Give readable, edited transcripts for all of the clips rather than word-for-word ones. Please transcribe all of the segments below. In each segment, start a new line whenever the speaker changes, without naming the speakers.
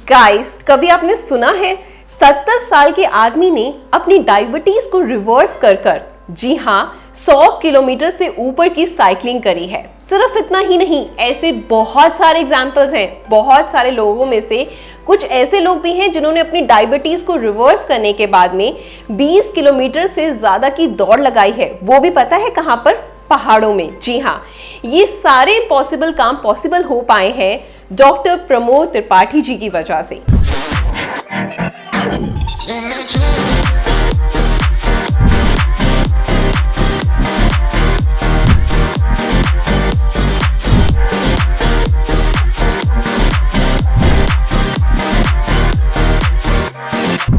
Guys, कभी आपने सुना है 70 साल के आदमी ने अपनी डायबिटीज को रिवर्स कर जी हाँ 100 किलोमीटर से ऊपर की साइकिलिंग करी है। सिर्फ इतना ही नहीं, ऐसे बहुत सारे एग्जाम्पल्स हैं। बहुत सारे लोगों में से कुछ ऐसे लोग भी हैं जिन्होंने अपनी डायबिटीज को रिवर्स करने के बाद में 20 किलोमीटर से ज्यादा की दौड़ लगाई है, वो भी पता है कहां पर? पहाड़ों में। जी हाँ, ये सारे पॉसिबल काम पॉसिबल हो पाए हैं डॉक्टर प्रमोद त्रिपाठी जी की वजह से।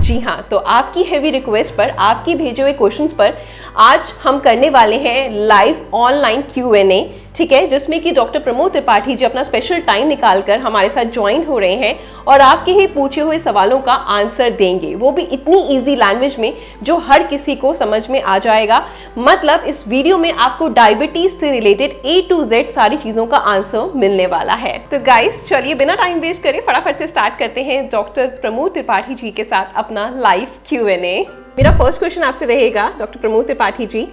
जी हाँ, तो आपकी हेवी रिक्वेस्ट पर, आपकी भेजे हुए क्वेश्चंस पर आज हम करने वाले हैं लाइव ऑनलाइन Q&A, ठीक है, जिसमें कि डॉक्टर प्रमोद त्रिपाठी जी अपना स्पेशल टाइम निकालकर हमारे साथ ज्वाइन हो रहे हैं और आपके ही पूछे हुए सवालों का आंसर देंगे, वो भी इतनी इजी लैंग्वेज में जो हर किसी को समझ में आ जाएगा। मतलब इस वीडियो में आपको डायबिटीज से रिलेटेड A to Z सारी चीजों का आंसर मिलने वाला है। तो गाइस, चलिए बिना टाइम वेस्ट करे फटाफट से स्टार्ट करते हैं डॉक्टर प्रमोद त्रिपाठी जी के साथ अपना लाइव Q&A। मेरा फर्स्ट क्वेश्चन आपसे रहेगा डॉक्टर प्रमोद त्रिपाठी जी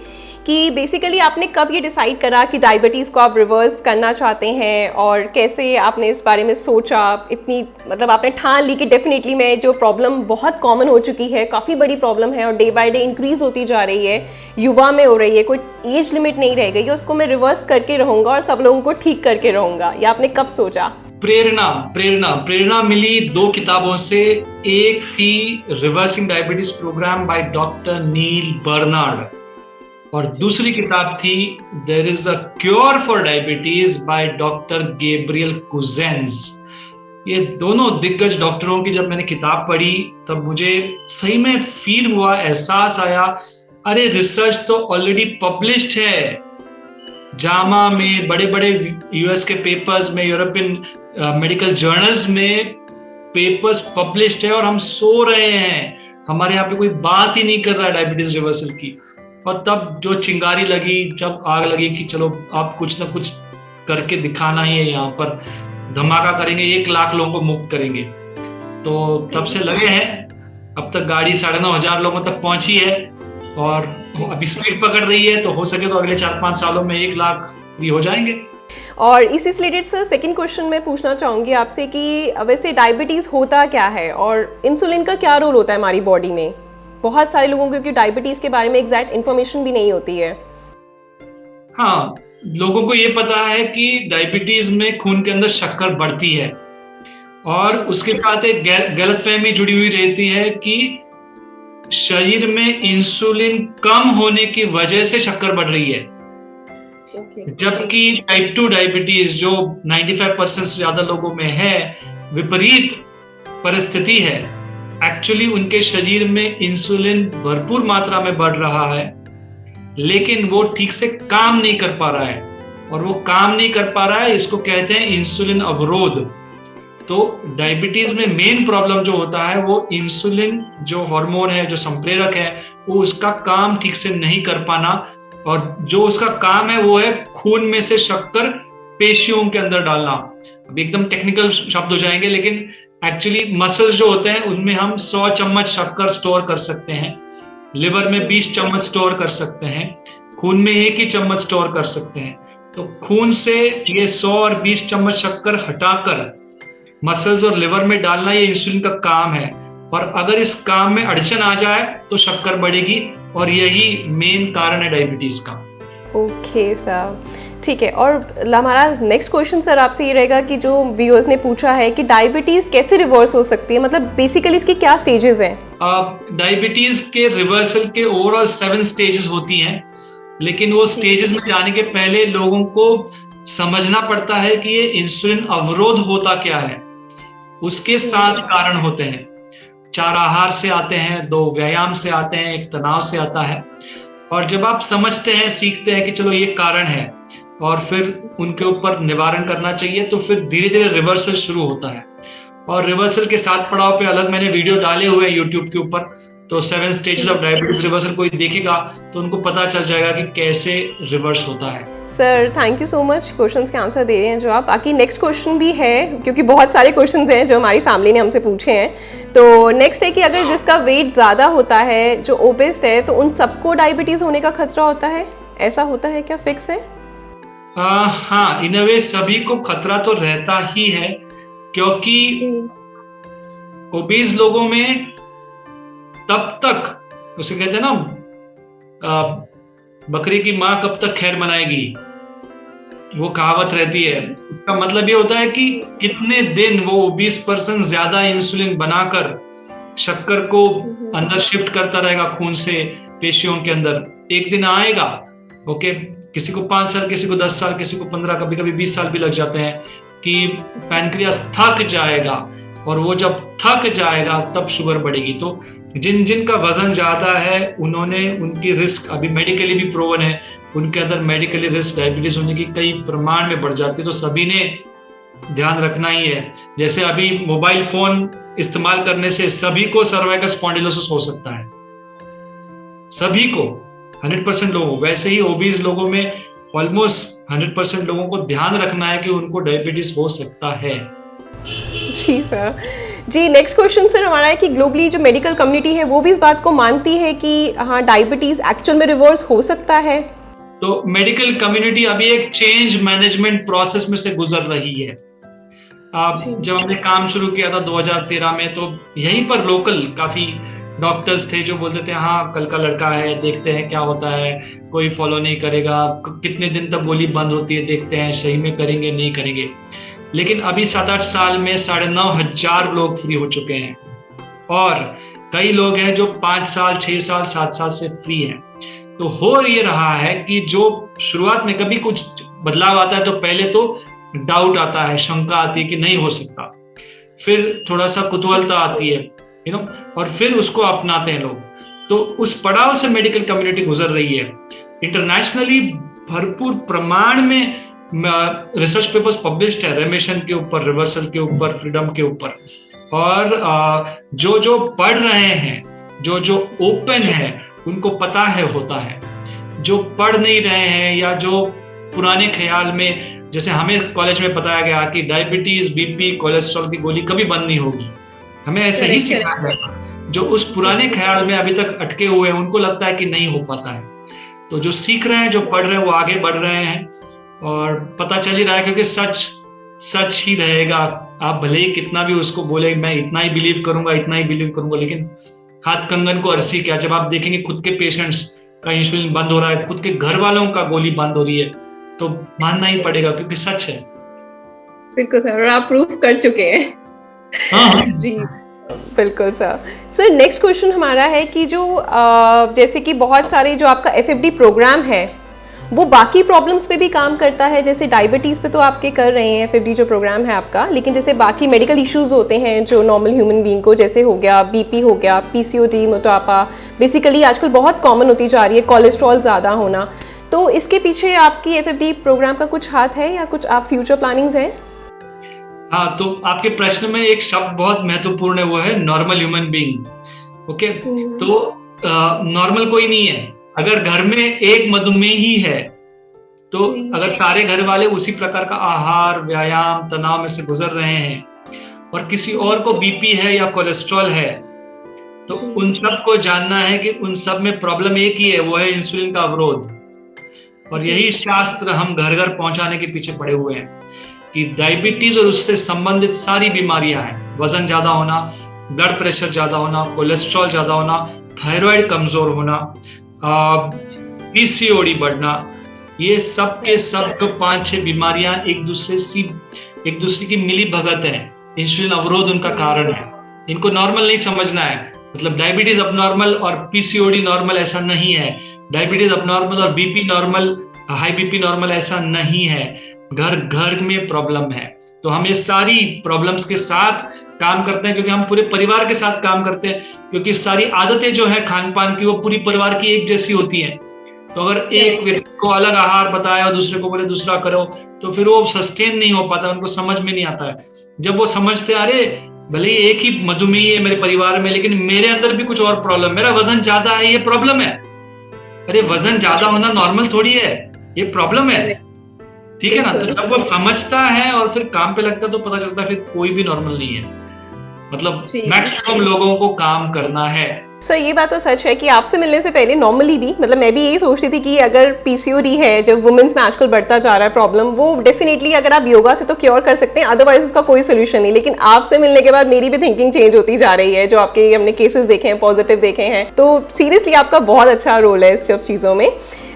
कि बेसिकली आपने कब ये डिसाइड करा कि डायबिटीज़ को आप रिवर्स करना चाहते हैं और कैसे आपने इस बारे में सोचा? इतनी मतलब आपने ठान ली कि डेफिनेटली मैं जो प्रॉब्लम बहुत कॉमन हो चुकी है, काफ़ी बड़ी प्रॉब्लम है और डे बाय डे इंक्रीज होती जा रही है, युवा में हो रही है, कोई एज लिमिट नहीं रह गई है, उसको मैं रिवर्स करके रहूँगा और सब लोगों को ठीक करके रहूँगा। ये आपने कब सोचा?
प्रेरणा मिली दो किताबों से। एक थी reversing diabetes programme by doctor Neal Barnard और दूसरी किताब थी there is a cure for diabetes by doctor Gabriel Cousens. ये दोनों दिग्गज डॉक्टरों की जब मैंने किताब पढ़ी तब मुझे सही में फील हुआ, एहसास आया, अरे रिसर्च तो ऑलरेडी पब्लिश्ड है, जामा में, बड़े बड़े यूएस के पेपर्स में, यूरोपियन मेडिकल जर्नल्स में पेपर्स पब्लिश्ड है और हम सो रहे हैं, हमारे यहाँ पे कोई बात ही नहीं कर रहा है डायबिटीज रिवर्सल की। और तब जो चिंगारी लगी, जब आग लगी कि चलो आप कुछ ना कुछ करके दिखाना ही है, यहाँ पर धमाका करेंगे, 1 लाख लोगों को मुक्त करेंगे। तो तब से लगे हैं, अब तक गाड़ी 9,500 लोगों तक पहुंची है और अभी स्पीड पकड़ रही है, तो हो सके तो अगले 4-5 सालों में 1 लाख भी हो जाएंगे।
और इसी से रिलेटेड सर सेकंड क्वेश्चन मैं पूछना चाहूँगी आपसे कि वैसे डायबिटीज़ होता क्या है और इंसुलिन का क्या रोल होता है हमारी बॉडी में? बहुत सारे लोगों को क्योंकि डायबिटीज़ के बारे में एग्जैक्ट इन्फॉर्मेशन भी नहीं होती है।
हाँ, लोगों को ये पता है कि डायबिटीज में खून के अंदर शक्कर बढ़ती है और उसके साथ एक गलतफहमी जुड़ी हुई रहती है कि शरीर में इंसुलिन कम होने की वजह से शक्कर बढ़ रही है। जबकि टाइप 2 डायबिटीज जो 95% से ज्यादा लोगों में है, विपरीत परिस्थिति है। एक्चुअली उनके शरीर में इंसुलिन भरपूर मात्रा में बढ़ रहा है, लेकिन वो ठीक से काम नहीं कर पा रहा है, और वो काम नहीं कर पा रहा है, इसको कहते हैं इंसुलिन अवरोध। तो डायबिटीज में मेन प्रॉब्लम जो होता है वो इंसुलिन जो हार्मोन है, जो संप्रेरक है, वो उसका काम ठीक से नहीं कर पाना, और जो उसका काम है वो है खून में से शक्कर पेशियों के अंदर डालना। अब एकदम टेक्निकल शब्द हो जाएंगे, लेकिन एक्चुअली मसल्स जो होते हैं उनमें हम 100 चम्मच शक्कर स्टोर कर सकते हैं, लिवर में 20 चम्मच स्टोर कर सकते हैं, खून में 1 ही चम्मच स्टोर कर सकते हैं। तो खून से ये 100 और 20 चम्मच शक्कर हटाकर मसल्स और लिवर में डालना, ये इंसुलिन का काम है। और अगर इस काम में अड़चन आ जाए तो शक्कर बढ़ेगी, और यही मेन कारण है डायबिटीज का।
ओके सर, ठीक है। और हमारा नेक्स्ट क्वेश्चन सर आपसे ये रहेगा कि जो व्यूअर्स ने पूछा है कि डायबिटीज कैसे रिवर्स हो सकती है, मतलब बेसिकली इसके क्या स्टेजेस हैं?
डायबिटीज के रिवर्सल के ओवरऑल 7 स्टेजेस होती हैं, लेकिन वो स्टेजेस में जाने के पहले लोगों को समझना पड़ता है कि ये इंसुलिन अवरोध होता क्या है। उसके 7 कारण होते हैं। 4 आहार से आते हैं, 2 व्यायाम से आते हैं, 1 तनाव से आता है। और जब आप समझते हैं, सीखते हैं कि चलो ये कारण है और फिर उनके ऊपर निवारण करना चाहिए, तो फिर धीरे धीरे रिवर्सल शुरू होता है। और रिवर्सल के 7 पड़ाव पे अलग मैंने वीडियो डाले हुए हैं यूट्यूब के ऊपर, तो 7 स्टेजेस ऑफ डायबिटीज रिवर्सल कोई देखेगा तो उनको पता चल जाएगा कि कैसे रिवर्स होता है।
Sir thank you so much questions के आंसर दे रहे हैं जो आप। बाकी नेक्स्ट क्वेश्चन भी है क्योंकि बहुत सारे क्वेश्चंस हैं जो हमारी फैमिली ने हमसे पूछे हैं। तो नेक्स्ट है कि अगर जिसका वेट ज़्यादा होता है, जो ओबेस्ट है, तो उन सबको डायबिटीज़ होने का खतरा होता है? ऐसा होता है क्या, फिक्स है?
हाँ, इन अ वे सभी को खतरा तो रहता ही है, क्योंकि ओबीज लोगों में तब तक उसे कहते हैं ना, बकरी की माँ कब तक खैर मनाएगी, वो कहावत रहती है। उसका मतलब ये होता है कि कितने दिन वो 20% ज्यादा इंसुलिन बनाकर शक्कर को अंदर शिफ्ट करता रहेगा खून से पेशियों के अंदर। एक दिन आएगा, ओके, किसी को 5 साल, किसी को 10 साल, किसी को 15, कभी कभी 20 साल भी लग जाते हैं, कि पैनक्रियास थक जाएगा, और वो जब थक जाएगा तब शुगर बढ़ेगी। तो जिन जिन का वजन ज्यादा है उनकी रिस्क अभी मेडिकली भी प्रूवन है, उनके अंदर मेडिकली रिस्क डायबिटीज होने की कई प्रमाण में बढ़ जाती है। तो सभी ने ध्यान रखना ही है। जैसे अभी मोबाइल फोन इस्तेमाल करने से सभी को सर्वाइकल स्पॉन्डिलोसिस हो सकता है, सभी को, 100% लोगों। वैसे ही ओबीज लोगों में ऑलमोस्ट 100% लोगों को ध्यान रखना है कि उनको डायबिटीज हो सकता है।
जी सर। जी नेक्स्ट क्वेश्चन सर हमारा है कि ग्लोबली जो मेडिकल कम्युनिटी है वो भी इस बात को मानती है कि हाँ डायबिटीज एक्चुअल में रिवर्स हो सकता है?
तो मेडिकल कम्युनिटी अभी एक चेंज मैनेजमेंट प्रोसेस में से गुजर रही है। जब हमने काम शुरू किया था 2013 में, तो यहीं पर लोकल काफी डॉक्टर्स थे जो बोलते थे हाँ कल का लड़का है, देखते हैं क्या होता है, कोई फॉलो नहीं करेगा, कितने दिन तक गोली बंद होती है, देखते हैं सही में करेंगे नहीं करेंगे। लेकिन अभी 7-8 साल में 9,500 लोग फ्री हो चुके हैं, और कई लोग हैं जो 5 साल, 6 साल, 7 साल से फ्री हैं। तो हो ये रहा है कि जो शुरुआत में कभी कुछ बदलाव आता है तो पहले तो डाउट आता है, शंका आती है कि नहीं हो सकता, फिर थोड़ा सा कुतूहलता आती है, और फिर उसको अपनाते हैं लोग। तो उस पड़ाव से मेडिकल कम्युनिटी गुजर रही है। इंटरनेशनली भरपूर प्रमाण में रिसर्च पेपर्स पब्लिश्ड है रेमिशन के ऊपर, रिवर्सल के ऊपर, फ्रीडम के ऊपर। और जो जो पढ़ रहे हैं, जो जो ओपन है, उनको पता है होता है। जो पढ़ नहीं रहे हैं या जो पुराने ख्याल में, जैसे हमें कॉलेज में बताया गया कि डायबिटीज, बीपी, कोलेस्ट्रॉल की गोली कभी बंद नहीं होगी, हमें ऐसे ही सिखाया गया। जो उस पुराने ख्याल में अभी तक अटके हुए हैं उनको लगता है कि नहीं हो पाता है। तो जो सीख रहे हैं, जो पढ़ रहे हैं, वो आगे बढ़ रहे हैं, और पता चल ही रहा है, क्योंकि सच ही रहेगा। आप भले ही कितना भी उसको बोले मैं इतना ही बिलीव करूंगा, इतना ही बिलीव करूंगा, लेकिन हाथ कंगन को अरसी क्या। जब आप देखेंगे खुद के पेशेंट्स का इंसुलिन बंद हो रहा है, खुद के घर वालों का गोली बंद हो रही है, तो मानना ही पड़ेगा, क्योंकि सच है।
बिल्कुल सर, और आप प्रूफ कर चुके हैं।
हाँ
जी बिल्कुल सर। सर नेक्स्ट क्वेश्चन हमारा है कि जो जैसे कि बहुत सारे जो आपका एफएफडी प्रोग्राम है वो बाकी प्रॉब्लम्स पे भी काम करता है, जैसे डायबिटीज़ पे तो आपके कर रहे हैं एफएफडी जो प्रोग्राम है आपका, लेकिन जैसे बाकी मेडिकल इश्यूज होते हैं जो नॉर्मल ह्यूमन बीइंग को, जैसे हो गया बीपी, हो गया पीसीओडी, मोटापा, बेसिकली आजकल बहुत कॉमन होती जा रही है कोलेस्ट्रॉल ज़्यादा होना। तो इसके पीछे आपकी एफएफडी प्रोग्राम का कुछ हाथ है या कुछ आप फ्यूचर प्लानिंग्स हैं?
हाँ, तो आपके प्रश्न में एक शब्द बहुत महत्वपूर्ण है, वो है नॉर्मल ह्यूमन बीइंग। ओके, तो नॉर्मल कोई नहीं है। अगर घर में एक मधुमेही है, तो अगर सारे घर वाले उसी प्रकार का आहार, व्यायाम, तनाव में से गुजर रहे हैं, और किसी और को बीपी है या कोलेस्ट्रॉल है, तो उन सब को जानना है कि उन सब में प्रॉब्लम एक ही है, वो है इंसुलिन का अवरोध। और यही शास्त्र हम घर घर पहुंचाने के पीछे पड़े हुए हैं कि डायबिटीज और उससे संबंधित सारी बीमारियां हैं, वजन ज्यादा होना, ब्लड प्रेशर ज्यादा होना, कोलेस्ट्रॉल ज्यादा होना, थायराइड कमजोर होना, पीसीओडी बढ़ना, ये सब के सब जो 5-6 बीमारियां एक दूसरे की मिली भगत है। इंसुलिन अवरोध उनका कारण है। इनको नॉर्मल नहीं समझना है। मतलब डायबिटीज अबनॉर्मल और पीसीओडी नॉर्मल ऐसा नहीं है। डायबिटीज अबनॉर्मल और BP normal, high BP normal ऐसा नहीं है। घर घर में प्रॉब्लम है। तो हम ये सारी प्रॉब्लम्स के साथ काम करते हैं, क्योंकि हम पूरे परिवार के साथ काम करते हैं, क्योंकि सारी आदतें जो है खान पान की वो पूरी परिवार की एक जैसी होती हैं। तो अगर एक व्यक्ति को अलग आहार बताया और दूसरे को बोले दूसरा करो, तो फिर वो सस्टेन नहीं हो पाता, उनको समझ में नहीं आता है। जब वो समझते हैं अरे भले ही एक ही मधुमेही है मेरे परिवार में, लेकिन मेरे अंदर भी कुछ और प्रॉब्लम, मेरा वजन ज्यादा है, ये प्रॉब्लम है। अरे वजन ज्यादा होना नॉर्मल थोड़ी है, ये प्रॉब्लम है। ठीक है ना? तो जब वो समझता है और फिर काम पे लगता है तो पता चलता है फिर कोई भी नॉर्मल नहीं है। मतलब मैक्सिमम लोगों को काम करना है।
सर ये बात तो सच है कि आपसे मिलने से पहले नॉर्मली भी, मतलब मैं भी यही सोचती थी कि अगर पीसीओडी है, जो वुमेन्स में आजकल बढ़ता जा रहा है प्रॉब्लम, वो डेफिनेटली अगर आप योगा से तो क्योर कर सकते हैं, अदरवाइज उसका कोई सोल्यूशन नहीं। लेकिन आपसे मिलने के बाद मेरी भी थिंकिंग चेंज होती जा रही है, जो आपके हमने केसेस देखे हैं, पॉजिटिव देखे हैं। तो सीरियसली आपका बहुत अच्छा रोल है इस सब चीज़ों में।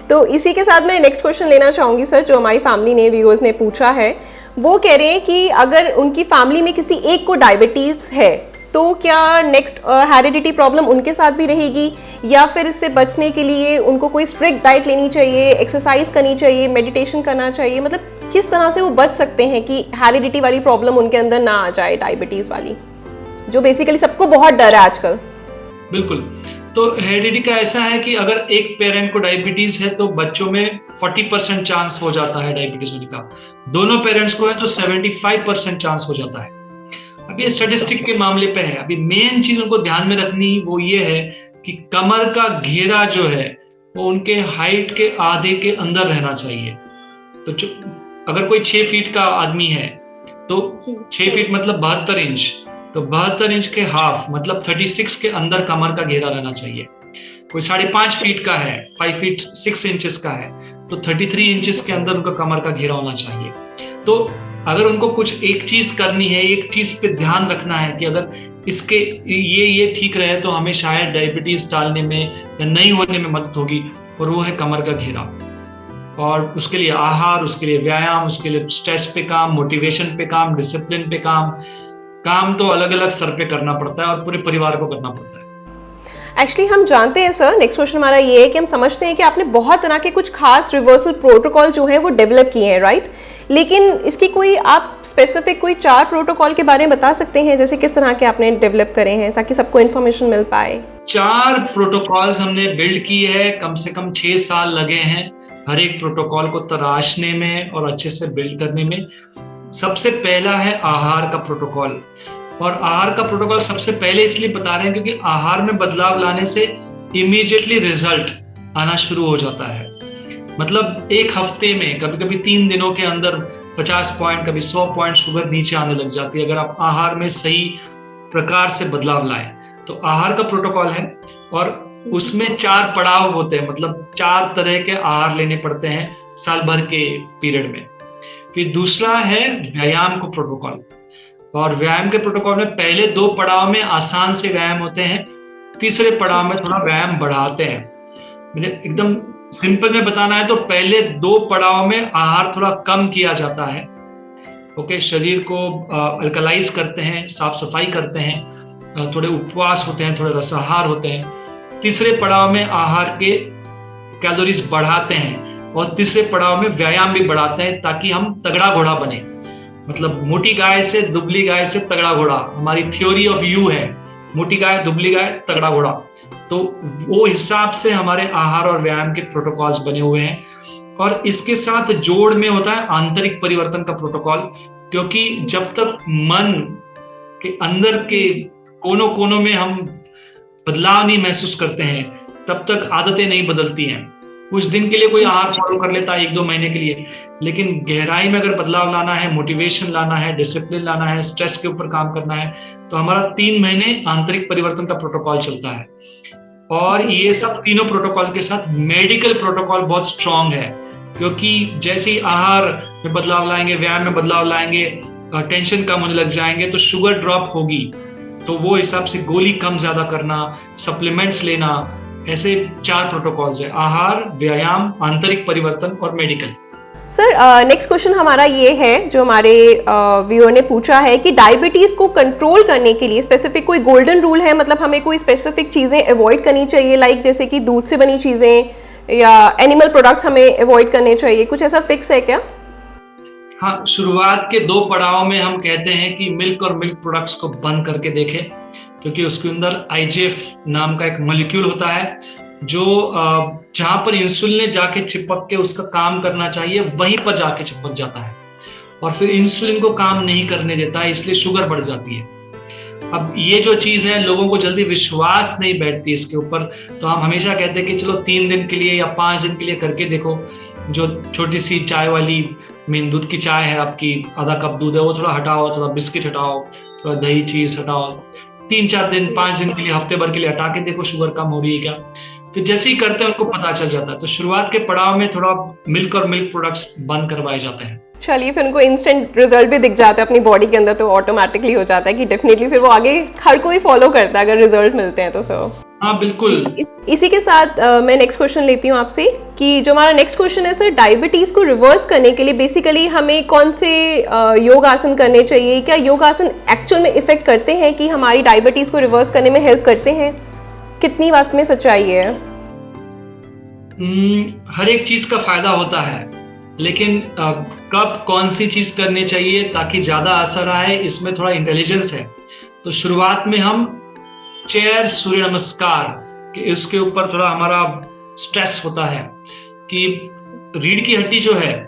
तो इसी के साथ मैं नेक्स्ट क्वेश्चन लेना चाहूँगी सर, जो हमारी फैमिली ने, व्यूअर्स ने पूछा है। वो कह रहे हैं कि अगर उनकी फैमिली में किसी एक को डायबिटीज़ है तो क्या नेक्स्ट हेरिडिटी प्रॉब्लम उनके साथ भी रहेगी, या फिर इससे बचने के लिए उनको कोई स्ट्रिक्ट डाइट लेनी चाहिए, एक्सरसाइज करनी चाहिए, मेडिटेशन करना चाहिए? मतलब किस तरह से वो बच सकते हैं कि हेरिडिटी वाली प्रॉब्लम उनके अंदर ना आ जाए, डायबिटीज़ वाली, जो बेसिकली सबको बहुत डर है आजकल?
बिल्कुल। तो हेरिडिटी का ऐसा है कि अगर एक पेरेंट को डायबिटीज है तो बच्चों में 40% चांस हो जाता है डायबिटीज होने का। दोनों पेरेंट्स को है तो 75% चांस हो जाता है। अभी स्टैटिस्टिक के मामले पे है। अभी मेन चीज उनको ध्यान में रखनी वो ये है कि कमर का घेरा जो है वो उनके हाइट के आधे के अंदर रहना चाहिए। तो अगर कोई 6 फीट का आदमी है तो 6 फीट मतलब 72 इंच, तो 72 इंच के हाफ मतलब 36 के अंदर कमर का घेरा रहना चाहिए। कोई 5.5 फीट का है, 5 फीट 6 इंचेस का है, तो 33 इंचेस के अंदर उनका कमर का घेरा होना चाहिए। तो अगर उनको कुछ एक चीज करनी है, एक चीज पे ध्यान रखना है कि अगर इसके ये ठीक रहे तो हमें शायद डायबिटीज टालने में या नहीं होने में मदद होगी, और वो है कमर का घेरा। और उसके लिए आहार, उसके लिए व्यायाम, उसके लिए स्ट्रेस पे काम, मोटिवेशन पे काम, डिसिप्लिन पे काम तो अलग अलग स्तर पे करना पड़ता है और पूरे परिवार को करना पड़ता है।
एक्चुअली हम जानते हैं सर, नेक्स्ट क्वेश्चन हमारा ये है कि हम समझते हैं कि आपने बहुत तरह के कुछ खास रिवर्सल प्रोटोकॉल जो है वो डेवलप किए हैं, राइट? लेकिन इसकी कोई आप स्पेसिफिक कोई 4 प्रोटोकॉल के बारे में बता सकते हैं, जैसे किस तरह के आपने डेवलप करे हैं ताकि सबको इन्फॉर्मेशन मिल पाए?
4 प्रोटोकॉल्स हमने बिल्ड की है, कम से कम 6 साल लगे हैं हर एक प्रोटोकॉल को तराशने में और अच्छे से बिल्ड करने में। सबसे पहला है आहार का प्रोटोकॉल। और आहार का प्रोटोकॉल सबसे पहले इसलिए बता रहे हैं क्योंकि आहार में बदलाव लाने से इमीडिएटली रिजल्ट आना शुरू हो जाता है। मतलब एक हफ्ते में, कभी कभी 3 दिनों के अंदर 50 पॉइंट, कभी 100 पॉइंट शुगर नीचे आने लग जाती है अगर आप आहार में सही प्रकार से बदलाव लाएं। तो आहार का प्रोटोकॉल है और उसमें 4 पड़ाव होते हैं, मतलब 4 तरह के आहार लेने पड़ते हैं साल भर के पीरियड में। फिर दूसरा है व्यायाम का प्रोटोकॉल, और व्यायाम के प्रोटोकॉल में पहले 2 पड़ाव में आसान से व्यायाम होते हैं, तीसरे पड़ाव में थोड़ा व्यायाम बढ़ाते हैं। मुझे एकदम सिंपल में बताना है तो पहले 2 पड़ाव में आहार थोड़ा कम किया जाता है, ओके, शरीर को अल्कलाइज करते हैं, साफ सफाई करते हैं, थोड़े उपवास होते हैं, थोड़े रसाहार होते हैं। तीसरे पड़ाव में आहार के कैलोरीज बढ़ाते हैं और तीसरे पड़ाव में व्यायाम भी बढ़ाते हैं ताकि हम तगड़ा घोड़ा बने। मतलब मोटी गाय से दुबली गाय से तगड़ा घोड़ा, हमारी थ्योरी ऑफ यू है, मोटी गाय दुबली गाय तगड़ा घोड़ा। तो वो हिसाब से हमारे आहार और व्यायाम के प्रोटोकॉल्स बने हुए हैं। और इसके साथ जोड़ में होता है आंतरिक परिवर्तन का प्रोटोकॉल, क्योंकि जब तक मन के अंदर के कोनों कोनों में हम बदलाव नहीं महसूस करते हैं तब तक आदतें नहीं बदलती हैं। कुछ दिन के लिए कोई आहार फॉलो कर लेता है 1-2 महीने के लिए, लेकिन गहराई में अगर बदलाव लाना है, मोटिवेशन लाना है, डिसिप्लिन लाना है, स्ट्रेस के ऊपर काम करना है, तो हमारा 3 महीने आंतरिक परिवर्तन का प्रोटोकॉल चलता है। और ये सब तीनों प्रोटोकॉल के साथ मेडिकल प्रोटोकॉल बहुत स्ट्रांग है, क्योंकि जैसे ही आहार में बदलाव लाएंगे, व्यायाम में बदलाव लाएंगे, टेंशन कम होने लग जाएंगे तो शुगर ड्रॉप होगी। तो वो हिसाब से गोली कम ज्यादा करना, सप्लीमेंट्स लेना, ऐसे 4 प्रोटोकॉल्स है, आहार, व्यायाम, आंतरिक परिवर्तन और मेडिकल।
सर नेक्स्ट क्वेश्चन हमारा ये है, जो हमारे व्यूअर ने पूछा है कि डायबिटीज को कंट्रोल करने के लिए स्पेसिफिक कोई गोल्डन रूल है? मतलब हमें कोई स्पेसिफिक चीजें अवॉइड करनी चाहिए, लाइक जैसे कि दूध से बनी चीजें या एनिमल प्रोडक्ट्स हमें अवॉइड करने चाहिए, कुछ ऐसा फिक्स है क्या?
हाँ, शुरुआत के 2 पड़ाव में हम कहते हैं कि मिल्क और मिल्क प्रोडक्ट्स को बंद करके देखें, क्योंकि उसके अंदर IGF नाम का एक मॉलिक्यूल होता है जो जहां पर इंसुलिन ने जाके चिपक के उसका काम करना चाहिए वहीं पर जाके चिपक जाता है और फिर इंसुलिन को काम नहीं करने देता है, इसलिए शुगर बढ़ जाती है। अब ये जो चीज है, लोगों को जल्दी विश्वास नहीं बैठती इसके ऊपर, तो हम हमेशा कहते हैं कि चलो 3 दिन के लिए या 5 दिन के लिए करके देखो। जो छोटी सी चाय वाली दूध की चाय है आपकी, आधा कप दूध है, वो थोड़ा हटाओ, थोड़ा बिस्किट हटाओ, थोड़ा दही चीज हटाओ, 3-4 दिन 5 दिन के लिए, हफ्ते भर के लिए हटा के देखो शुगर कम हो रही है क्या। फिर जैसे ही करते हैं उनको पता चल जाता है। तो शुरुआत के पड़ाव में थोड़ा मिल्क और मिल्क प्रोडक्ट्स बंद करवाए जाते हैं।
चलिए, फिर उनको इंस्टेंट रिजल्ट भी दिख जाता है अपनी बॉडी के अंदर, तो ऑटोमेटिकली हो जाता है कि डेफिनेटली फिर वो आगे हर कोई फॉलो करता है अगर रिजल्ट मिलते हैं तो। सर
हाँ बिल्कुल।
इसी के साथ मैं नेक्स्ट क्वेश्चन लेती हूँ आपसे कि जो हमारा नेक्स्ट क्वेश्चन है सर, डायबिटीज को रिवर्स करने के लिए बेसिकली हमें कौन से योग आसन करने चाहिए? क्या योग आसन एक्चुअल में इफेक्ट करते हैं कि हमारी डायबिटीज को रिवर्स करने में हेल्प करते हैं? कितनी बात में सच्चाई है?
हर एक चीज का फायदा होता है, लेकिन कब कौन सी चीज करनी चाहिए ताकि ज्यादा असर आए, इसमें थोड़ा इंटेलिजेंस है। तो शुरुआत में हम चेयर सूर्य नमस्कार कि इसके ऊपर थोड़ा हमारा स्ट्रेस होता है कि रीढ़ की हड्डी जो है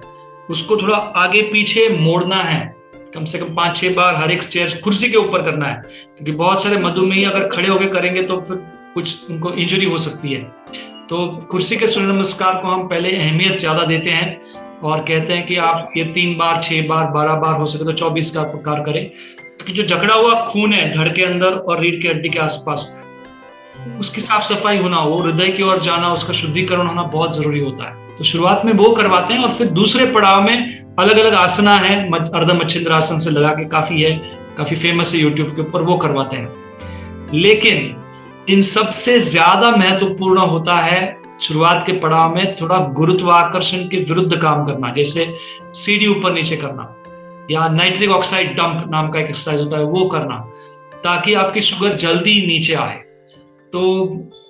उसको थोड़ा आगे पीछे मोड़ना है, कम से कम 5-6 बार हर एक चेयर कुर्सी के ऊपर करना है, क्योंकि बहुत सारे मधुमेही अगर खड़े होकर करेंगे तो फिर कुछ उनको इंजरी हो सकती है। तो कुर्सी के सूर्य नमस्कार को हम पहले अहमियत ज्यादा देते हैं और कहते हैं कि आप ये 3 बार, 6 बार, 12 बार, हो सके तो 24 का प्रकार करें, क्योंकि जो जकड़ा हुआ खून है धड़ के अंदर और रीढ़ की हड्डी के आसपास, उसकी साफ सफाई होना, वो हृदय की ओर जाना, उसका शुद्धिकरण होना बहुत जरूरी होता है। तो शुरुआत में वो करवाते हैं और फिर दूसरे पड़ाव में अलग अलग आसना है, अर्ध मच्छिंद्र आसन से लगा के काफी फेमस है यूट्यूब के ऊपर, वो करवाते हैं। लेकिन इन सबसे ज्यादा महत्वपूर्ण होता है शुरुआत के पड़ाव में थोड़ा गुरुत्वाकर्षण के विरुद्ध काम करना, जैसे सीढ़ी ऊपर नीचे करना या नाइट्रिक ऑक्साइड डंप नाम का एक एक्सरसाइज होता है, वो करना, ताकि आपकी शुगर जल्दी नीचे आए। तो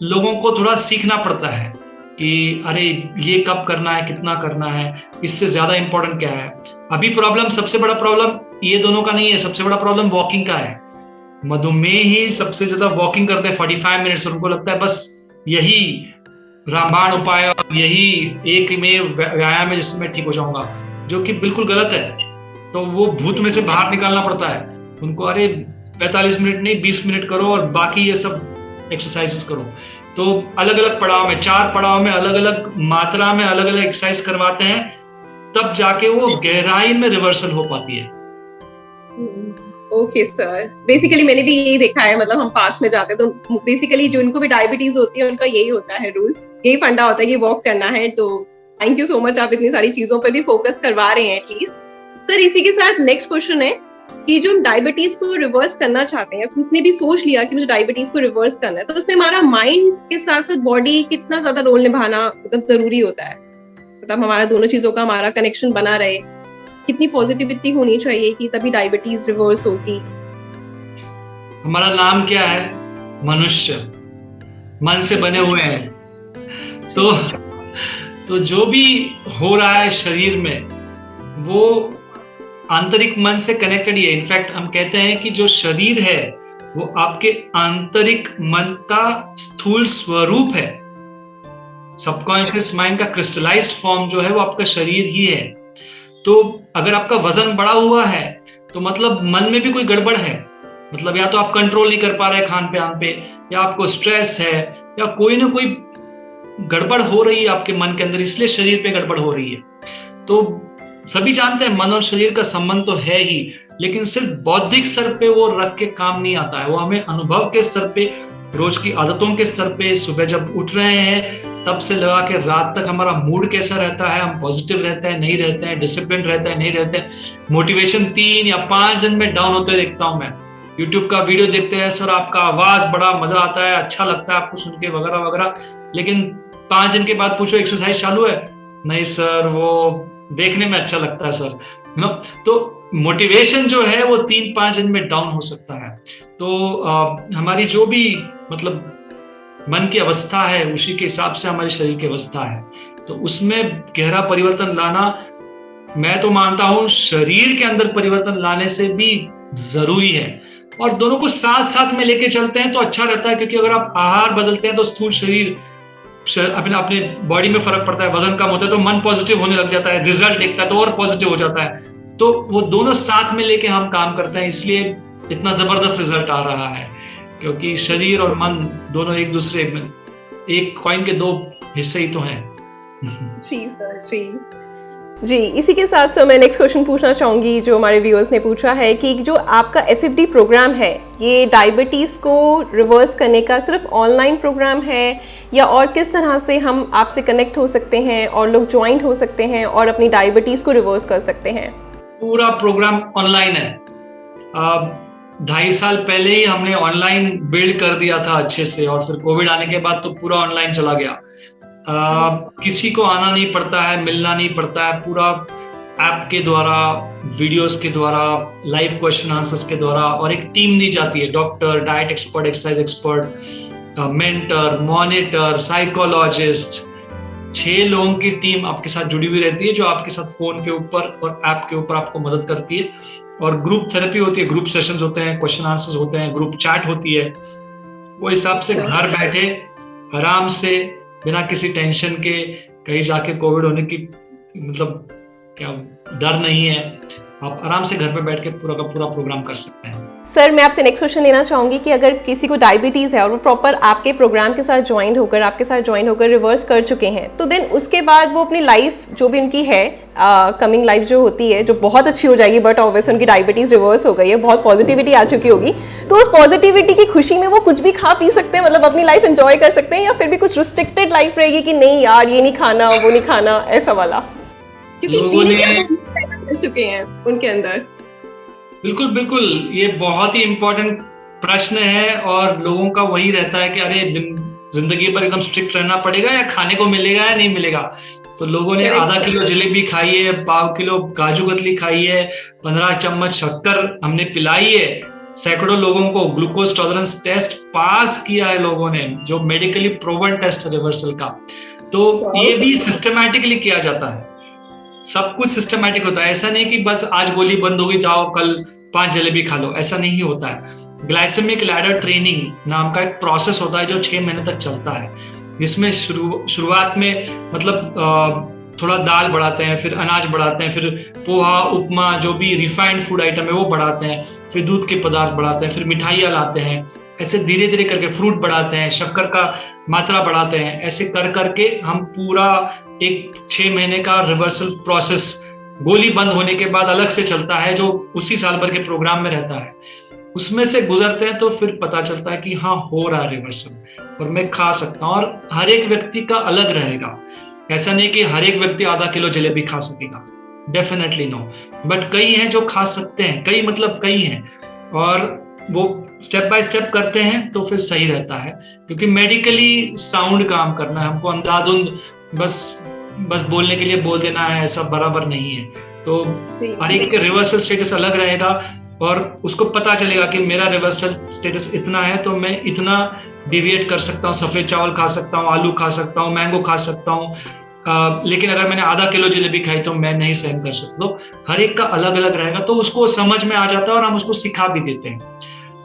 लोगों को थोड़ा सीखना पड़ता है कि अरे ये कब करना है, कितना करना है, इससे ज्यादा इंपॉर्टेंट क्या है। अभी प्रॉब्लम, सबसे बड़ा प्रॉब्लम ये दोनों का नहीं है, सबसे बड़ा प्रॉब्लम वॉकिंग का है। मधुमेह ही सबसे ज्यादा वॉकिंग करते हैं 45 मिनट्स, उनको लगता है बस यही रामबाण उपाय और यही एक में व्यायाम है जिससे मैं ठीक हो जाऊंगा, जो कि बिल्कुल गलत है। तो वो भूत में से बाहर निकालना पड़ता है उनको, अरे 45 मिनट नहीं 20 मिनट करो और बाकी ये सब एक्सरसाइजेस करो। तो अलग अलग पड़ाव में, 4 पड़ाव में अलग अलग मात्रा में अलग अलग एक्सरसाइज करवाते हैं, तब जाके वो गहराई में रिवर्सल हो पाती है।
ओके सर, बेसिकली मैंने भी यही देखा है, मतलब हम पास में जाते हैं तो बेसिकली जो इनको भी डायबिटीज होती है उनका यही होता है रूल, यही फंडा होता है कि वॉक करना है। तो थैंक यू सो मच, आप इतनी सारी चीजों पर भी फोकस करवा रहे हैं एटलीस्ट। सर इसी के साथ नेक्स्ट क्वेश्चन है कि जो हम डायबिटीज को रिवर्स करना चाहते हैं, उसने भी सोच लिया कि मुझे डायबिटीज को रिवर्स करना है, तो उसमें हमारा माइंड के साथ साथ बॉडी कितना ज्यादा रोल निभाना मतलब जरूरी होता है, मतलब हमारा दोनों चीजों का हमारा कनेक्शन बना रहे, कितनी पॉजिटिविटी होनी चाहिए कि तभी डायबिटीज रिवर्स होगी?
हमारा नाम क्या है? मनुष्य, मन से बने हुए हैं। तो जो भी हो रहा है शरीर में वो आंतरिक मन से कनेक्टेड ही है। इनफैक्ट हम कहते हैं कि जो शरीर है वो आपके आंतरिक मन का स्थूल स्वरूप है। सबकॉन्शियस माइंड का क्रिस्टलाइज्ड फॉर्म जो है वो आपका शरीर ही है। तो अगर आपका वजन बढ़ा हुआ है तो मतलब मन में भी कोई गड़बड़ है, मतलब या तो आप कंट्रोल नहीं कर पा रहे खान पान पे, या आपको स्ट्रेस है, या कोई ना कोई गड़बड़ हो रही है आपके मन के अंदर, इसलिए शरीर पे गड़बड़ हो रही है। तो सभी जानते हैं मन और शरीर का संबंध तो है ही, लेकिन सिर्फ बौद्धिक स्तर पे वो रख के काम नहीं आता है। वो हमें अनुभव के स्तर पे, रोज की आदतों के स्तर पे, सुबह जब उठ रहे हैं तब से लगा के रात तक हमारा मूड कैसा रहता है, हम पॉजिटिव रहते हैं नहीं रहते हैं, डिसिप्लिन रहता है नहीं रहते हैं, मोटिवेशन 3 या 5 दिन में डाउन होते देखता हूं मैं। यूट्यूब का वीडियो देखते हैं, सर आपका आवाज बड़ा मजा आता है, अच्छा लगता है आपको सुन के वगैरह वगैरह, लेकिन 5 दिन के बाद पूछो एक्सरसाइज चालू है, नहीं सर वो देखने में अच्छा लगता है सर, नो। तो मोटिवेशन जो है वो 3-5 दिन में डाउन हो सकता है। तो हमारी जो भी मतलब मन की अवस्था है उसी के हिसाब से हमारे शरीर की अवस्था है। तो उसमें गहरा परिवर्तन लाना, मैं तो मानता हूं शरीर के अंदर परिवर्तन लाने से भी जरूरी है, और दोनों को साथ साथ में लेके चलते हैं तो अच्छा रहता है। क्योंकि अगर आप आहार बदलते हैं तो स्थूल शरीर अपने बॉडी में फर्क पड़ता है, वजन कम होता है तो मन पॉजिटिव होने लग जाता है, रिजल्ट दिखता है तो और पॉजिटिव हो जाता है। तो वो दोनों साथ में लेके हम काम करते हैं, इसलिए इतना जबरदस्त रिजल्ट आ रहा है, क्योंकि शरीर और मन दोनों एक दूसरे में, एक कॉइन के दो हिस्से ही तो हैं।
जी सर, जी, इसी के साथ सर मैं नेक्स्ट क्वेश्चन पूछना चाहूँगी जो हमारे व्यूअर्स ने पूछा है कि जो आपका FFD प्रोग्राम है, ये डायबिटीज़ को रिवर्स करने का सिर्फ ऑनलाइन प्रोग्राम है या और किस तरह से हम आपसे कनेक्ट हो सकते हैं और लोग ज्वाइन हो सकते हैं और अपनी डायबिटीज़ को रिवर्स कर सकते हैं?
पूरा प्रोग्राम ऑनलाइन है। 2.5 साल पहले ही हमने ऑनलाइन बिल्ड कर दिया था अच्छे से, और फिर कोविड आने के बाद तो पूरा ऑनलाइन चला गया। किसी को आना नहीं पड़ता है, मिलना नहीं पड़ता है, पूरा ऐप के द्वारा, वीडियोस के द्वारा, लाइव क्वेश्चन आंसर्स के द्वारा, और एक टीम दी जाती है, doctor, diet expert, exercise expert, mentor, monitor, psychologist, 6 लोगों की टीम आपके साथ जुड़ी हुई रहती है, जो आपके साथ फोन के ऊपर और ऐप के ऊपर आपको मदद करती है। और ग्रुप थेरेपी होती है, ग्रुप सेशंस होते हैं, क्वेश्चन आंसर्स होते हैं, ग्रुप चैट होती है। वो हिसाब से घर बैठे आराम से, बिना किसी टेंशन के, कहीं जाके कोविड होने की मतलब क्या डर नहीं है, आप आराम से घर पे बैठ के पूरा का पूरा प्रोग्राम कर सकते हैं।
सर मैं आपसे नेक्स्ट क्वेश्चन लेना चाहूँगी कि अगर किसी को डायबिटीज़ है और वो प्रॉपर आपके प्रोग्राम के साथ आपके साथ ज्वाइन होकर रिवर्स कर चुके हैं, तो देन उसके बाद वो अपनी लाइफ जो भी उनकी है, कमिंग लाइफ जो होती है, जो बहुत अच्छी हो जाएगी, बट ऑब्वियसली उनकी डायबिटीज़ रिवर्स हो गई है, बहुत पॉजिटिविटी आ चुकी होगी, तो उस पॉजिटिविटी की खुशी में वो कुछ भी खा पी सकते हैं, मतलब अपनी लाइफ एंजॉय कर सकते हैं, या फिर भी कुछ रिस्ट्रिक्टेड लाइफ रहेगी कि नहीं यार ये नहीं खाना, वो नहीं खाना, ऐसा वाला? क्योंकि चीज़ें चुके हैं उनके अंदर।
बिल्कुल बिल्कुल, ये बहुत ही इम्पोर्टेंट प्रश्न है, और लोगों का वही रहता है कि अरे जिंदगी पर एकदम स्ट्रिक्ट रहना पड़ेगा या खाने को मिलेगा या नहीं मिलेगा। तो लोगों ने आधा किलो जलेबी खाई है, 1/4 किलो काजू कतली खाई है, 15 चम्मच शक्कर हमने पिलाई है, सैकड़ों लोगों को ग्लूकोज टॉलरेंस टेस्ट पास किया है लोगों ने, जो मेडिकली प्रूवन टेस्ट है रिवर्सल का। तो ये भी सिस्टमैटिकली किया जाता है, सब कुछ सिस्टमैटिक होता है। ऐसा नहीं कि बस आज गोली बंद होगी, जाओ कल 5 जलेबी खा लो, ऐसा नहीं होता है। ग्लाइसेमिक लैडर ट्रेनिंग नाम का एक प्रोसेस होता है जो 6 महीने तक चलता है, जिसमें शुरुआत में मतलब थोड़ा दाल बढ़ाते हैं, फिर अनाज बढ़ाते हैं, फिर पोहा, उपमा, जो भी रिफाइंड फूड आइटम है वो बढ़ाते हैं, फिर दूध के पदार्थ बढ़ाते हैं, फिर मिठाइयाँ लाते हैं, ऐसे धीरे धीरे करके फ्रूट बढ़ाते हैं, शक्कर का मात्रा बढ़ाते हैं। ऐसे कर करके हम पूरा एक 6 महीने का रिवर्सल प्रोसेस गोली बंद होने के बाद अलग से चलता है, जो उसी साल भर के प्रोग्राम में रहता है। उसमें से गुजरते हैं तो फिर पता चलता है कि हाँ हो रहा है रिवर्सल और मैं खा सकता हूँ। और हर एक व्यक्ति का अलग रहेगा, ऐसा नहीं कि हर एक व्यक्ति आधा किलो जलेबी खा सकेगा, डेफिनेटली नो, बट कई हैं जो खा सकते हैं, कई मतलब कई हैं, और वो स्टेप बाय स्टेप करते हैं तो फिर सही रहता है। क्योंकि मेडिकली साउंड काम करना है हमको, अंधाधुंध बस बोलने के लिए बोल देना है, ऐसा बराबर नहीं है। तो हर एक के रिवर्सल स्टेटस अलग रहेगा और उसको पता चलेगा कि मेरा रिवर्सल स्टेटस इतना है तो मैं इतना डिविएट कर सकता हूँ, सफेद चावल खा सकता हूँ, आलू खा सकता हूँ, मैंगो खा सकता हूँ, लेकिन अगर मैंने आधा किलो जलेबी खाई तो मैं नहीं सहन कर सकता। तो हर एक का अलग अलग रहेगा, तो उसको समझ में आ जाता है और हम उसको सिखा भी देते हैं।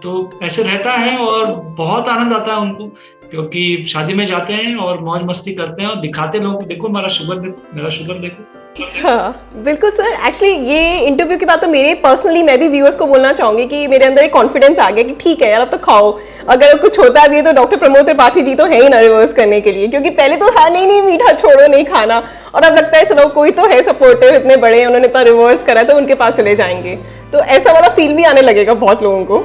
तो ऐसे रहता है और बहुत आनंद आता है उनको, क्योंकि शादी में जाते हैं और मौज मस्ती करते हैं और दिखाते लोगों को, देखो मेरा शुगर देखो।
हाँ बिल्कुल सर, एक्चुअली ये इंटरव्यू के बाद तो मेरे पर्सनली मैं भी व्यूअर्स को बोलना चाहूंगी कि मेरे अंदर एक कॉन्फिडेंस आ गया कि ठीक है यार अब तो खाओ, अगर कुछ होता भी है तो डॉक्टर प्रमोद त्रिपाठी जी तो है ही ना रिवर्स करने के लिए, क्योंकि पहले तो था नहीं मीठा छोड़ो नहीं खाना, और अब लगता है चलो कोई तो है सपोर्टिव, इतने बड़े हैं, उन्होंने इतना रिवर्स करा तो उनके पास चले जाएंगे, तो ऐसा वाला फील भी आने लगेगा बहुत लोगों को।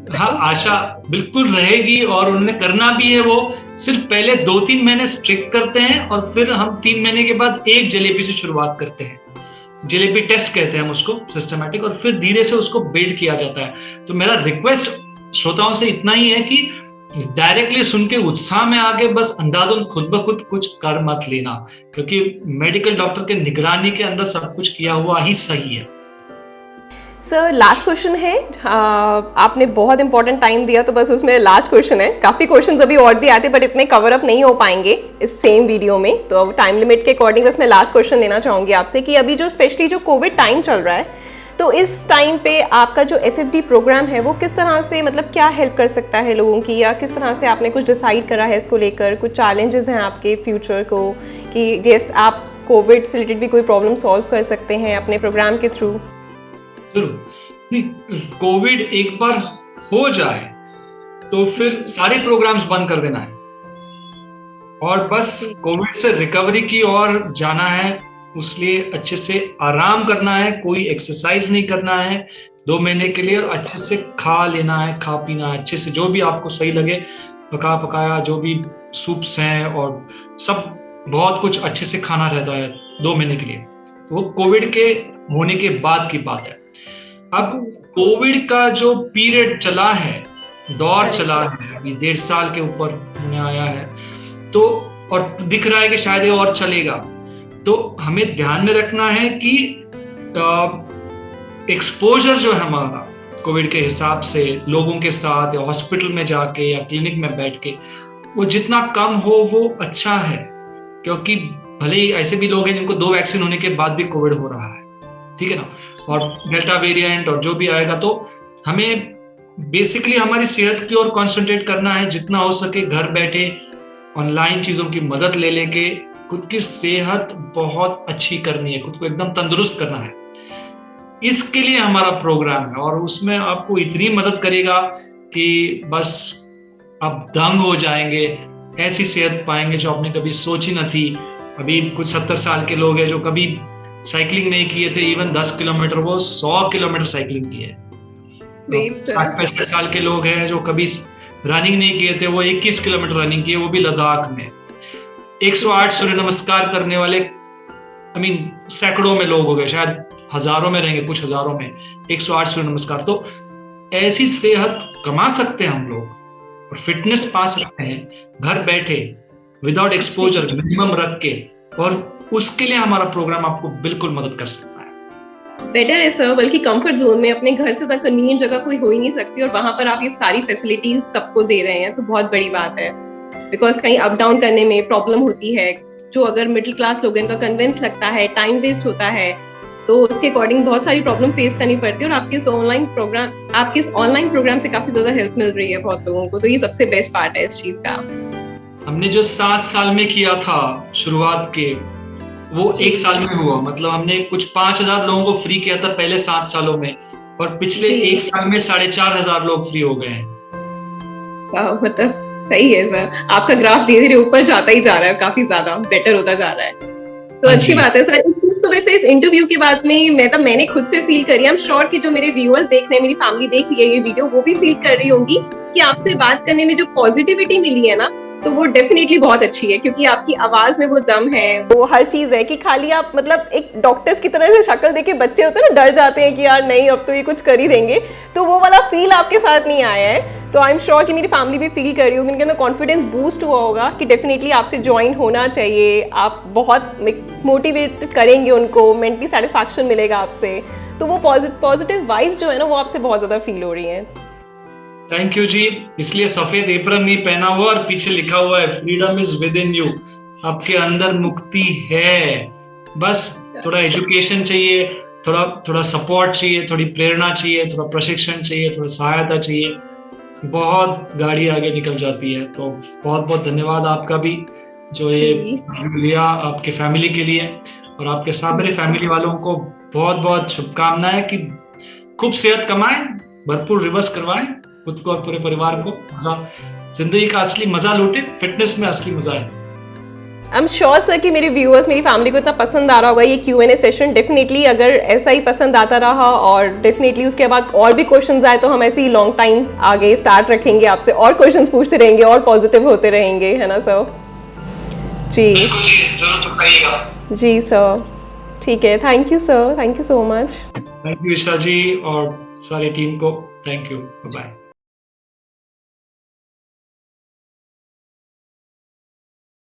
हाँ, आशा बिल्कुल रहेगी और उन्होंने करना भी है। वो सिर्फ पहले 2-3 महीने स्ट्रिक्ट करते हैं और फिर हम 3 महीने के बाद एक जलेबी से शुरुआत करते हैं, जलेबी टेस्ट कहते हैं हम उसको, सिस्टमैटिक, और फिर धीरे से उसको बिल्ड किया जाता है। तो मेरा रिक्वेस्ट श्रोताओं से इतना ही है कि डायरेक्टली सुन के उत्साह में आगे बस अंधाधुंध खुद ब खुद कुछ कर मत लेना, क्योंकि मेडिकल डॉक्टर के निगरानी के अंदर सब कुछ किया हुआ ही सही है।
सर लास्ट क्वेश्चन है, आपने बहुत इंपॉर्टेंट टाइम दिया तो बस उसमें लास्ट क्वेश्चन है, काफ़ी क्वेश्चंस अभी और भी आते बट इतने कवर अप नहीं हो पाएंगे इस सेम वीडियो में, तो अब टाइम लिमिट के अकॉर्डिंग बस मैं लास्ट क्वेश्चन लेना चाहूँगी आपसे कि अभी जो स्पेशली जो कोविड टाइम चल रहा है, तो इस टाइम पे आपका जो FFD प्रोग्राम है वो किस तरह से, मतलब क्या हेल्प कर सकता है लोगों की, या किस तरह से आपने कुछ डिसाइड करा है इसको लेकर, कुछ चैलेंजेस हैं आपके फ्यूचर को कि जैसे आप कोविड से रिलेटेड भी कोई प्रॉब्लम सॉल्व कर सकते हैं अपने प्रोग्राम के थ्रू?
जरूर। नहीं, कोविड एक बार हो जाए तो फिर सारे प्रोग्राम्स बंद कर देना है और बस कोविड से रिकवरी की ओर जाना है। उसलिए अच्छे से आराम करना है, कोई एक्सरसाइज नहीं करना है 2 महीने के लिए, और अच्छे से खा लेना है, खा पीना है अच्छे से, जो भी आपको सही लगे, पका पकाया जो भी सूप्स हैं और सब बहुत कुछ अच्छे से खाना रहता है 2 महीने के लिए। तो वो कोविड के होने के बाद की बात है। अब कोविड का जो पीरियड चला है, दौर चला है, अभी 1.5 साल के ऊपर होने आया है, तो और दिख रहा है कि शायद ये और चलेगा, तो हमें ध्यान में रखना है कि एक्सपोजर जो है हमारा कोविड के हिसाब से लोगों के साथ या हॉस्पिटल में जाके या क्लिनिक में बैठ के, वो जितना कम हो वो अच्छा है। क्योंकि भले ही ऐसे भी लोग हैं जिनको 2 वैक्सीन होने के बाद भी कोविड हो रहा है, ठीक है ना, और डेल्टा वेरिएंट और जो भी आएगा, तो हमें बेसिकली हमारी सेहत की ओर कॉन्सेंट्रेट करना है जितना हो सके। घर बैठे ऑनलाइन चीजों की मदद ले लेके खुद की सेहत बहुत अच्छी करनी है, खुद को एकदम तंदुरुस्त करना है। इसके लिए हमारा प्रोग्राम है और उसमें आपको इतनी मदद करेगा कि बस आप दंग हो जाएंगे, ऐसी सेहत पाएंगे जो आपने कभी सोची न थी। अभी कुछ 70 साल के लोग हैं जो कभी साइकिलिंग नहीं किए थे, इवन 10 किलोमीटर, वो 100 किलोमीटर साइकिलिंग किए। 65 साल के लोग हैं जो कभी रनिंग नहीं किए थे, वो 21 किलोमीटर रनिंग किए, वो भी लद्दाख में। 108 सूर्य नमस्कार करने वाले सैकड़ों में लोग हो गए, शायद हजारों में रहेंगे, कुछ हजारों में 108 सूर्य नमस्कार। तो ऐसी सेहत कमा सकते हैं हम लोग और फिटनेस पा सकते हैं घर बैठे विदाउट एक्सपोजर, मिनिमम रख के, और उसके लिए हमारा प्रोग्राम आपको बिल्कुल मदद कर सकता है।
बेटर है सर, बल्कि कंफर्ट जोन में अपने घर से तक कन्वीनियंट जगह कोई हो ही नहीं सकती और वहां पर आप ये सारी फैसिलिटीज सबको दे रहे हैं, तो बहुत बड़ी बात है। बिकॉज कहीं अप डाउन करने में प्रॉब्लम होती है, जो अगर मिडिल क्लास लोग हैं उनका कन्वेंस लगता है, टाइम वेस्ट होता है, तो उसके अकॉर्डिंग बहुत सारी प्रॉब्लम फेस करनी पड़ती है। और आपके इस ऑनलाइन प्रोग्राम से काफी ज्यादा हेल्प मिल रही है बहुत लोगों को, तो ये सबसे बेस्ट पार्ट है इस चीज का।
हमने जो 7 साल में किया था शुरुआत के, वो 1 साल में हुआ। मतलब हमने कुछ 5,000 लोगों को फ्री किया था पहले 7 सालों में, और पिछले 1 साल में 4,500 लोग फ्री हो गए हैं।
मतलब सही है सर, आपका ग्राफ धीरे धीरे ऊपर जाता ही जा रहा है, काफी ज्यादा बेटर होता जा रहा है, तो अच्छी बात है सर। तो वैसे इस इंटरव्यू के बाद में मैंने खुद से फील करी, आई एम श्योर कि जो मेरे व्यूअर्स देख रहे हैं, मेरी फैमिली देख रही है ये वीडियो, वो भी फील कर रही होंगी कि आपसे बात करने में जो पॉजिटिविटी मिली है ना, तो वो डेफिनेटली बहुत अच्छी है। क्योंकि आपकी आवाज में वो दम है, वो हर चीज है कि खाली आप मतलब एक डॉक्टर्स की तरह से शक्ल देके बच्चे होते हैं ना, डर जाते हैं कि यार नहीं अब तो ये कुछ कर ही देंगे, तो वो वाला फील आपके साथ नहीं आया है। तो आई एम श्योर कि मेरी फैमिली भी फील कर रही होगी, उनके अंदर कॉन्फिडेंस बूस्ट हुआ होगा कि डेफिनेटली आपसे ज्वाइन होना चाहिए। आप बहुत मोटिवेट करेंगे उनको, मेंटली सेटिस्फैक्शन मिलेगा आपसे, तो वो पॉजिटिव वाइब्स जो है ना, वो आपसे बहुत ज्यादा फील हो रही हैं।
थैंक यू जी। इसलिए सफेद एप्रन नहीं पहना हुआ और पीछे लिखा हुआ है freedom is with in you. आपके अंदर मुक्ति है, बस थोड़ा एजुकेशन चाहिए, थोड़ा सपोर्ट चाहिए, थोड़ी प्रेरणा चाहिए, थोड़ा प्रशिक्षण चाहिए, थोड़ा सहायता चाहिए, बहुत गाड़ी आगे निकल जाती है। तो बहुत बहुत धन्यवाद आपका भी जो ये लिया आपके फैमिली के लिए, और आपके सारे फैमिली वालों को बहुत बहुत शुभकामनाएं कि खूब सेहत कमाएं, भरपूर रिवर्स करवाएं खुद को और पूरे परिवार को, जिंदगी का असली मजा लूटे, फिटनेस में असली मजा है।
आई एम श्योर सर कि मेरे व्यूअर्स, मेरी फैमिली को इतना पसंद आ रहा होगा ये Q&A सेशन। डेफिनेटली अगर ऐसा ही पसंद आता रहा और डेफिनेटली उसके बाद और भी क्वेश्चंस आए, तो हम ऐसे ही लॉन्ग टाइम आगे स्टार्ट रखेंगे, आपसे और क्वेश्चंस पूछते रहेंगे और पॉजिटिव होते रहेंगे, है ना सर? जी
जरूर करिएगा।
जी सर, ठीक है, thank you sir, thank you so much.
Thank you Isha ji और सारी टीम को, थैंक यू, बाय।